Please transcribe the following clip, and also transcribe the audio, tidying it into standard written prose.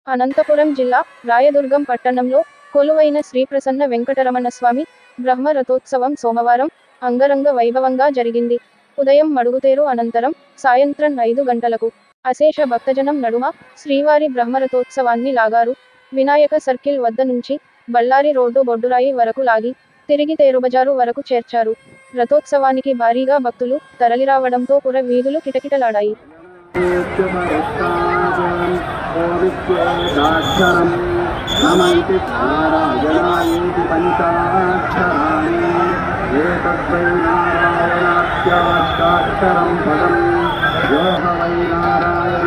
అనంతపురం జిల్లా రాయదుర్గం పట్టణంలో కొలువైన శ్రీ ప్రసన్న వెంకటరమణ స్వామి బ్రహ్మ రథోత్సవం సోమవారం అంగరంగ వైభవంగా జరిగింది. ఉదయం మడుగుతేరు అనంతరం సాయంత్రం 5 గంటలకు అశేష భక్తజనం నడుమ శ్రీవారి బ్రహ్మరథోత్సవాన్ని లాగారు. వినాయక సర్కిల్ వద్ద నుంచి బళ్ళారి రోడ్డు బొడ్డురాయి వరకు లాగి తిరిగి తేరుబజారు వరకు చేర్చారు. రథోత్సవానికి భారీగా భక్తులు తరలిరావడంతో పుర వీధులు కిటకిటలాడాయి. నారాయణ